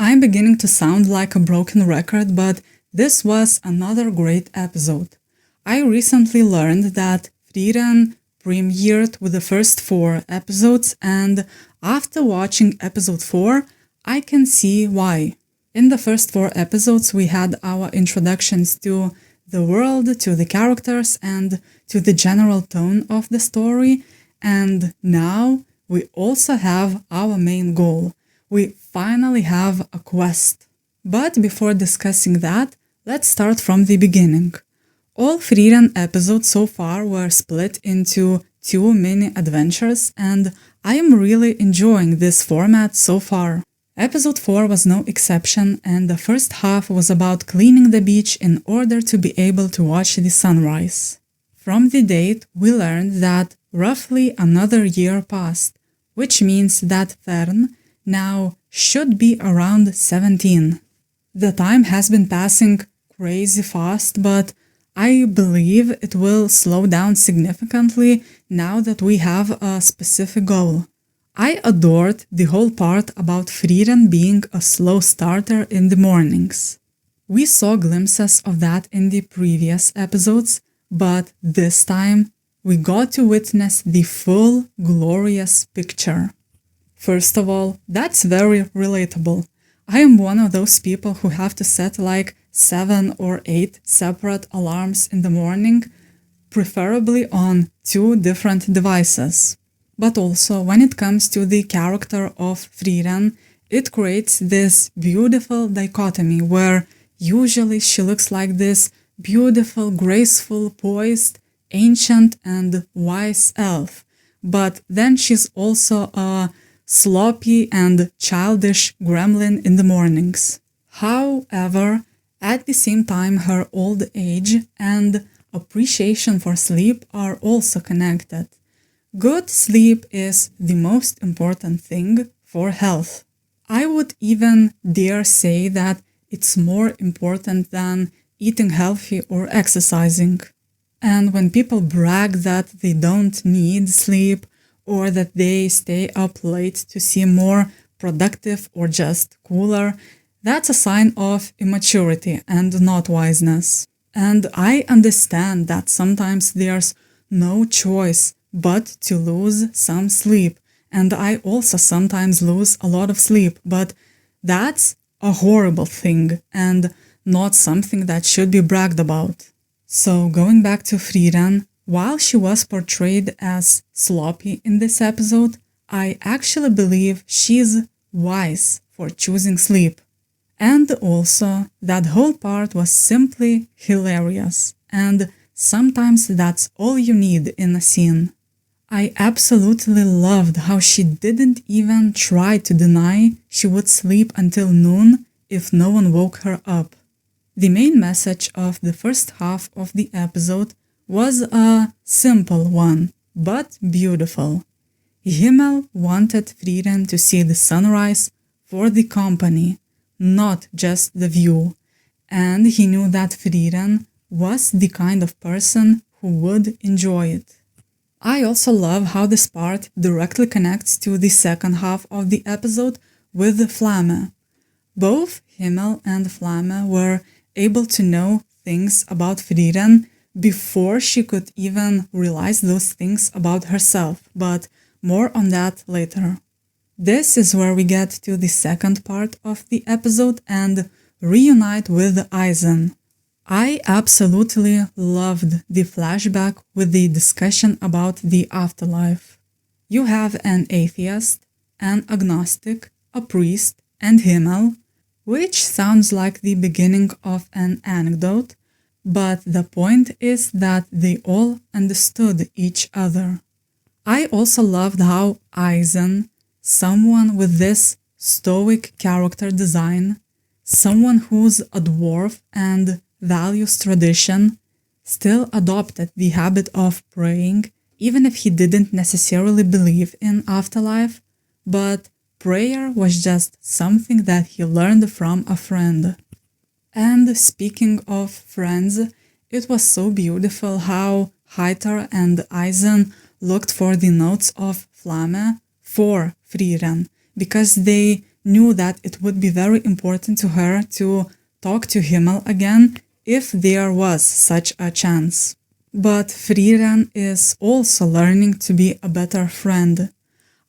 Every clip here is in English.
I'm beginning to sound like a broken record, but this was another great episode. I recently learned that Frieren premiered with the first 4 episodes, and after watching episode 4, I can see why. In the first 4 episodes, we had our introductions to the world, to the characters, and to the general tone of the story, and now we also have our main goal. We finally have a quest. But before discussing that, let's start from the beginning. All Frieren episodes so far were split into 2 mini adventures, and I am really enjoying this format so far. Episode 4 was no exception, and the first half was about cleaning the beach in order to be able to watch the sunrise. From the date, we learned that roughly another year passed, which means that Fern now should be around 17. The time has been passing crazy fast, but I believe it will slow down significantly now that we have a specific goal. I adored the whole part about Frieren being a slow starter in the mornings. We saw glimpses of that in the previous episodes, but this time we got to witness the full, glorious picture. First of all, that's very relatable. I am one of those people who have to set like 7 or 8 separate alarms in the morning, preferably on 2 different devices. But also, when it comes to the character of Frieren, it creates this beautiful dichotomy where usually she looks like this beautiful, graceful, poised, ancient and wise elf. But then she's also a sloppy and childish gremlin in the mornings. However, at the same time, her old age and appreciation for sleep are also connected. Good sleep is the most important thing for health. I would even dare say that it's more important than eating healthy or exercising. And when people brag that they don't need sleep or that they stay up late to seem more productive or just cooler, that's a sign of immaturity and not wiseness. And I understand that sometimes there's no choice but to lose some sleep. And I also sometimes lose a lot of sleep, but that's a horrible thing and not something that should be bragged about. So going back to Frieren, while she was portrayed as sloppy in this episode, I actually believe she's wise for choosing sleep. And also, that whole part was simply hilarious, and sometimes that's all you need in a scene. I absolutely loved how she didn't even try to deny she would sleep until noon if no one woke her up. The main message of the first half of the episode was a simple one, but beautiful. Himmel wanted Frieren to see the sunrise for the company, not just the view, and he knew that Frieren was the kind of person who would enjoy it. I also love how this part directly connects to the second half of the episode with Flamme. Both Himmel and Flamme were able to know things about Frieren before she could even realize those things about herself, but more on that later. This is where we get to the second part of the episode and reunite with aeiijlm. I absolutely loved the flashback with the discussion about the afterlife. You have an atheist, an agnostic, a priest, and Himmel, which sounds like the beginning of an anecdote, but the point is that they all understood each other. I also loved how aeiijlm, someone with this stoic character design, someone who's a dwarf and values tradition, still adopted the habit of praying, even if he didn't necessarily believe in afterlife, but prayer was just something that he learned from a friend. And speaking of friends, it was so beautiful how Heiter and aeiijlm looked for the notes of Flamme for Frieren, because they knew that it would be very important to her to talk to Himmel again if there was such a chance. But Frieren is also learning to be a better friend.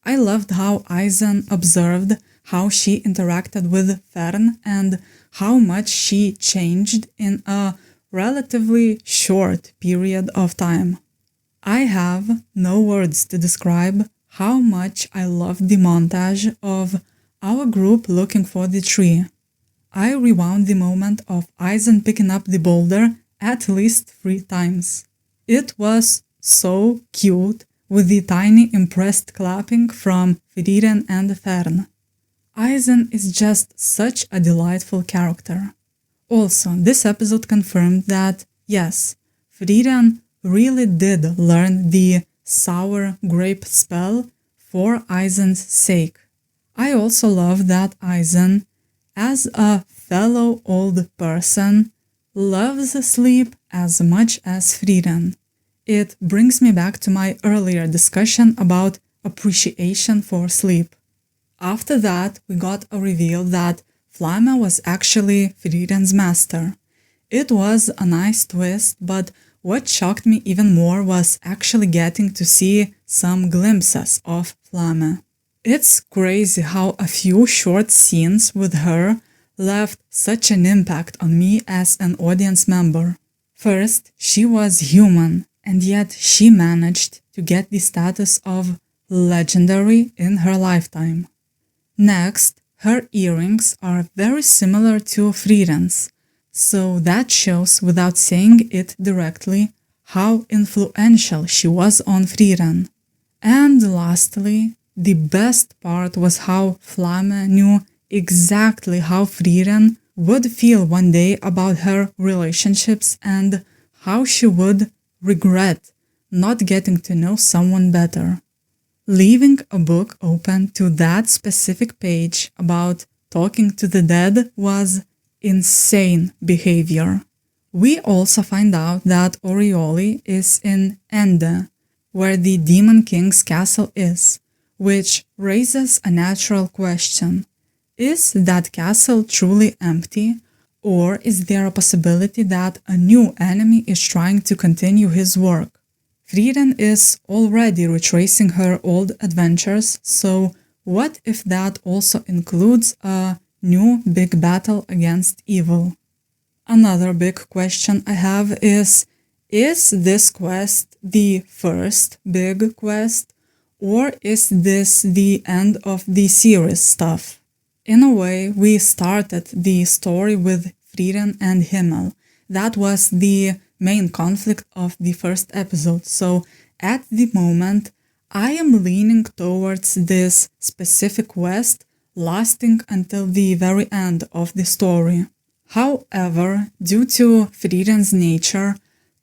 I loved how Eisen observed how she interacted with Fern and how much she changed in a relatively short period of time. I have no words to describe how much I loved the montage of our group looking for the tree. I rewound the moment of Eisen picking up the boulder at least 3 times. It was so cute with the tiny impressed clapping from Frieren and Fern. Eisen is just such a delightful character. Also, this episode confirmed that, yes, Frieren really did learn the sour grape spell for Eisen's sake. I also love that Eisen, as a fellow old person, loves sleep as much as Frieren. It brings me back to my earlier discussion about appreciation for sleep. After that, we got a reveal that Flamme was actually Frieren's master. It was a nice twist, but what shocked me even more was actually getting to see some glimpses of Flamme. It's crazy how a few short scenes with her left such an impact on me as an audience member. First, she was human, and yet she managed to get the status of legendary in her lifetime. Next, her earrings are very similar to Frieren's, so that shows without saying it directly how influential she was on Frieren. And lastly, the best part was how Flamme knew exactly how Frieren would feel one day about her relationships and how she would regret not getting to know someone better. Leaving a book open to that specific page about talking to the dead was insane behavior. We also find out that Orioli is in Ende, where the Demon King's castle is, which raises a natural question. Is that castle truly empty, or is there a possibility that a new enemy is trying to continue his work? Frieren is already retracing her old adventures, so what if that also includes a new big battle against evil? Another big question I have is this quest the first big quest, or is this the end of the series stuff? In a way, we started the story with Frieren and Himmel. That was the main conflict of the first episode, so at the moment, I am leaning towards this specific quest lasting until the very end of the story. However, due to Frieren's nature,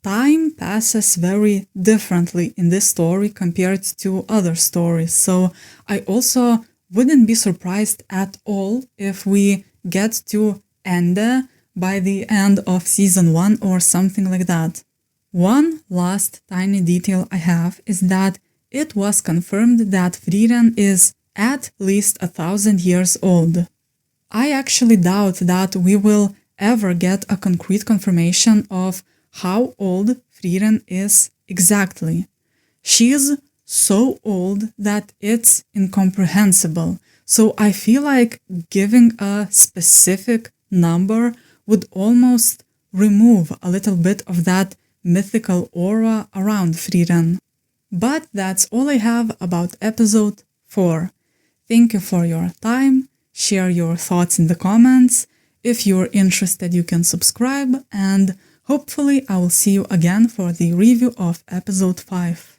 time passes very differently in this story compared to other stories, so I also wouldn't be surprised at all if we get to Ende by the end of season 1 or something like that. One last tiny detail I have is that it was confirmed that Frieren is at least 1,000 years old. I actually doubt that we will ever get a concrete confirmation of how old Frieren is exactly. She is so old that it's incomprehensible, so I feel like giving a specific number would almost remove a little bit of that mythical aura around Frieren. But that's all I have about episode 4. Thank you for your time, share your thoughts in the comments. If you're interested, you can subscribe, and hopefully I will see you again for the review of episode 5.